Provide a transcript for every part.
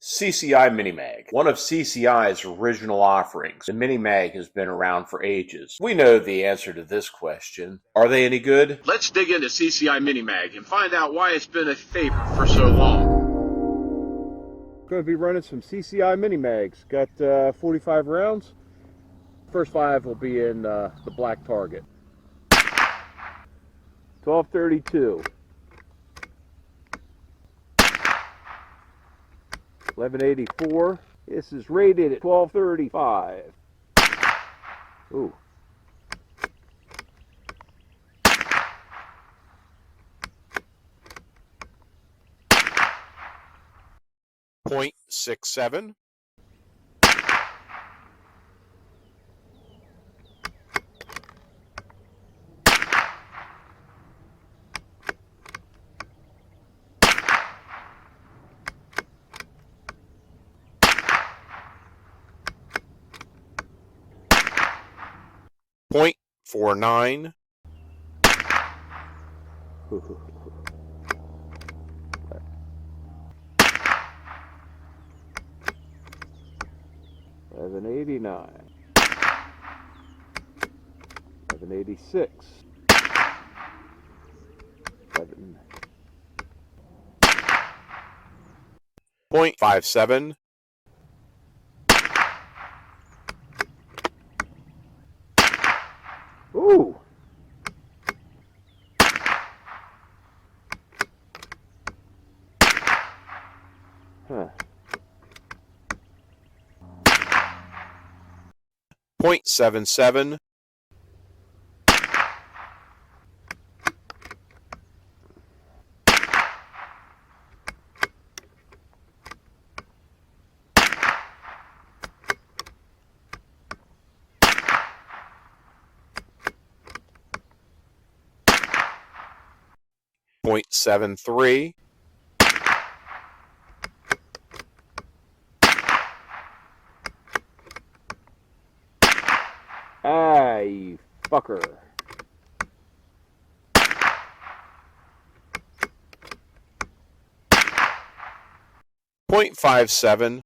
CCi MiniMag, one of CCi's original offerings. The MiniMag has been around for ages. We know the answer to this question. Are they any good? Let's dig into CCi MiniMag and find out why it's been a favorite for so long. Going to be running some CCi MiniMags. Got 45 rounds. First 5 will be in the black target. 1232. 1184. This is rated at 1235. Ooh. .67. .49. $11.89. $11.86. 11. .57. Ooh. Huh. .77. .73. Ah, you fucker. .57.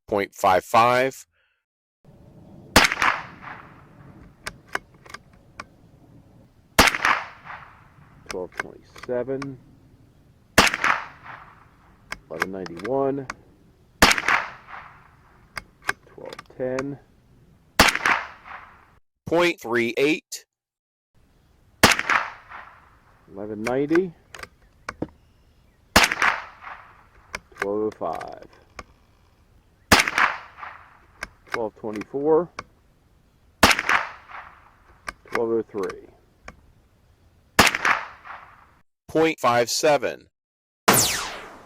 .55. 1227. 1191. 1210. .38. 1190. 1205. 1224. 1203. .57.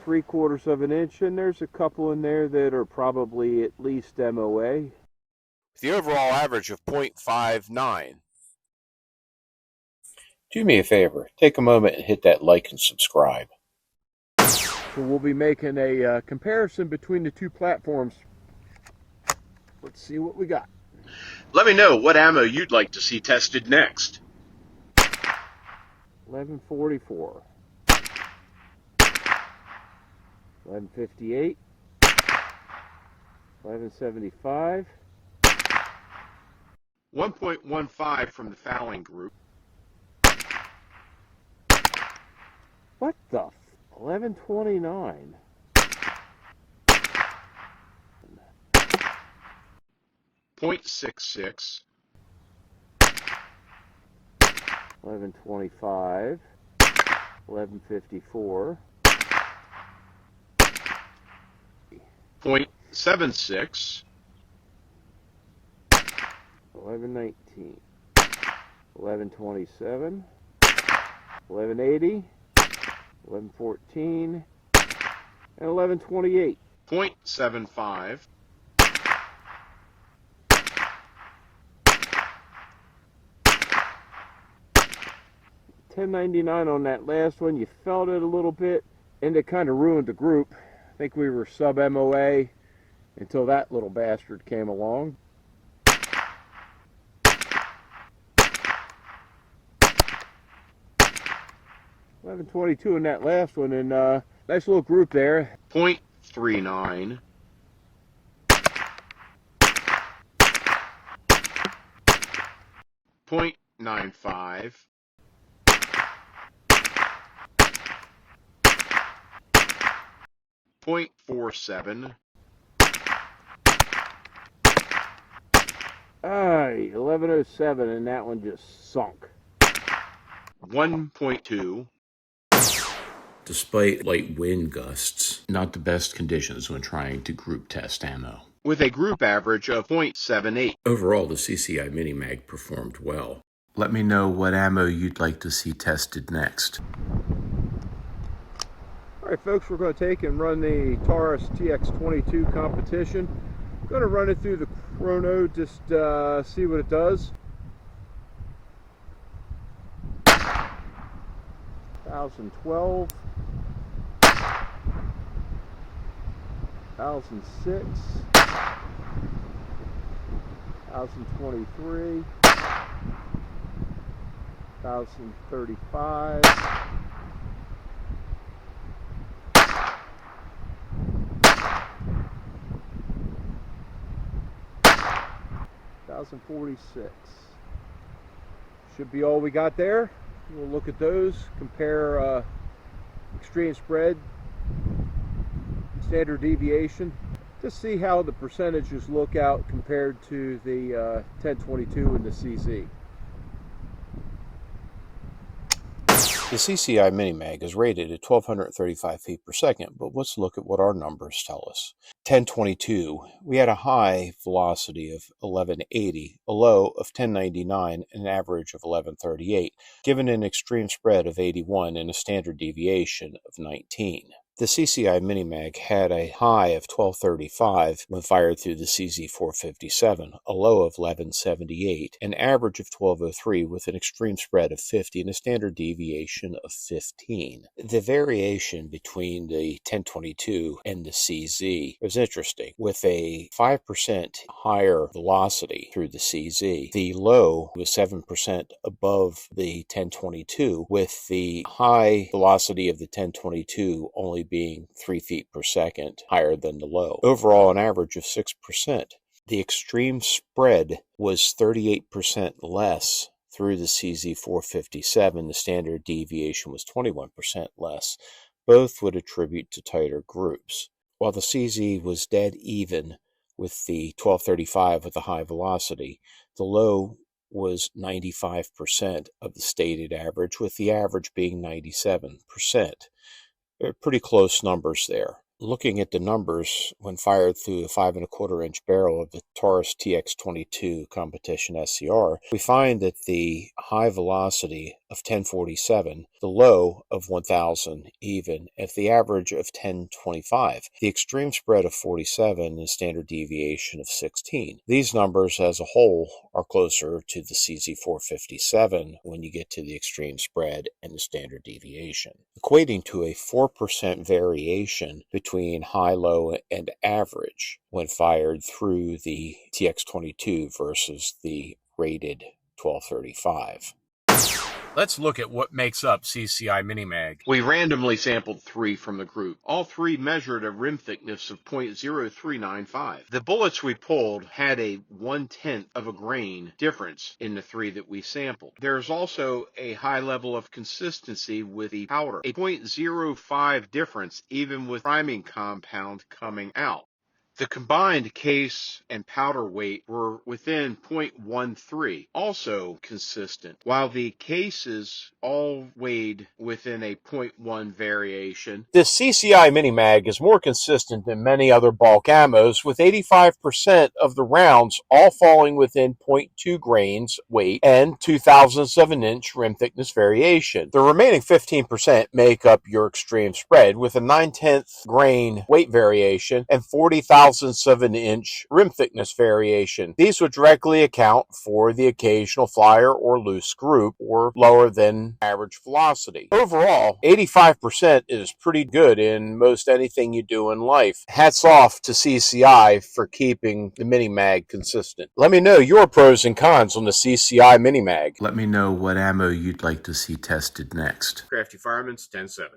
3/4 of an inch, and there's a couple in there that are probably at least MOA. With the overall average of .59. Do me a favor, take a moment and hit that like and subscribe. So we'll be making a comparison between the two platforms. Let's see what we got. Let me know what ammo you'd like to see tested next. 1144. 1158. 1175. 1.15 from the fouling group. What the? 1129. .66. 1125. 1154. .76. 1119. 1127. 1180. 1114. And 1128. .75. 1099 on that last one. You felt it a little bit, and it kind of ruined the group. I think we were sub MOA until that little bastard came along. 1122 in that last one, and nice little group there. 0.39. 0.95. 0.47. 1107, and that one just sunk. 1.2. Despite light wind gusts, not the best conditions when trying to group test ammo. With a group average of 0.78. Overall, the CCi MiniMag performed well. Let me know what ammo you'd like to see tested next. Alright folks, we're going to take and run the Taurus TX22 competition. I'm going to run it through the chrono, just see what it does. 1012, 1006, 1023, 1035, 1046. Should be all we got there. We'll look at those, compare extreme spread, standard deviation, just see how the percentages look out compared to the 1022 and the CZ. The CCi MiniMag is rated at 1235 feet per second, but let's look at what our numbers tell us. 1022, we had a high velocity of 1180, a low of 1099, and an average of 1138, given an extreme spread of 81 and a standard deviation of 19. The CCi MiniMag had a high of 1235 when fired through the CZ457, a low of 1178, an average of 1203 with an extreme spread of 50 and a standard deviation of 15. The variation between the 1022 and the CZ was interesting. With a 5% higher velocity through the CZ, the low was 7% above the 1022, with the high velocity of the 1022 only being 3 feet per second higher than the low. Overall, an average of 6%. The extreme spread was 38% less through the CZ457. The standard deviation was 21% less. Both would attribute to tighter groups. While the CZ was dead even with the 1235 with a high velocity, the low was 95% of the stated average, with the average being 97%. Pretty close numbers there. Looking at the numbers when fired through a 5 1/4 inch barrel of the Taurus TX22 competition SCR, we find that the high velocity of 1047, the low of 1000 even, at the average of 1025, the extreme spread of 47 and standard deviation of 16. These numbers as a whole are closer to the CZ457 when you get to the extreme spread and the standard deviation, equating to a 4% variation between high, low, and average when fired through the TX22 versus the rated 1235. Let's look at what makes up CCi MiniMag. We randomly sampled 3 from the group. All 3 measured a rim thickness of 0.0395. The bullets we pulled had a 1/10 of a grain difference in the 3 that we sampled. There's also a high level of consistency with the powder, a 0.05 difference even with priming compound coming out. The combined case and powder weight were within 0.13, also consistent, while the cases all weighed within a 0.1 variation. This CCi MiniMag is more consistent than many other bulk ammos, with 85% of the rounds all falling within 0.2 grains weight and 0.02 of an inch rim thickness variation. The remaining 15% make up your extreme spread, with a 9/10 grain weight variation and 40,000 thousandths of an inch rim thickness variation. These would directly account for the occasional flyer or loose group or lower than average velocity. Overall, 85% is pretty good in most anything you do in life. Hats off to CCi for keeping the MiniMag consistent. Let me know your pros and cons on the CCi MiniMag. Let me know what ammo you'd like to see tested next. Crafty Fireman's 10-7.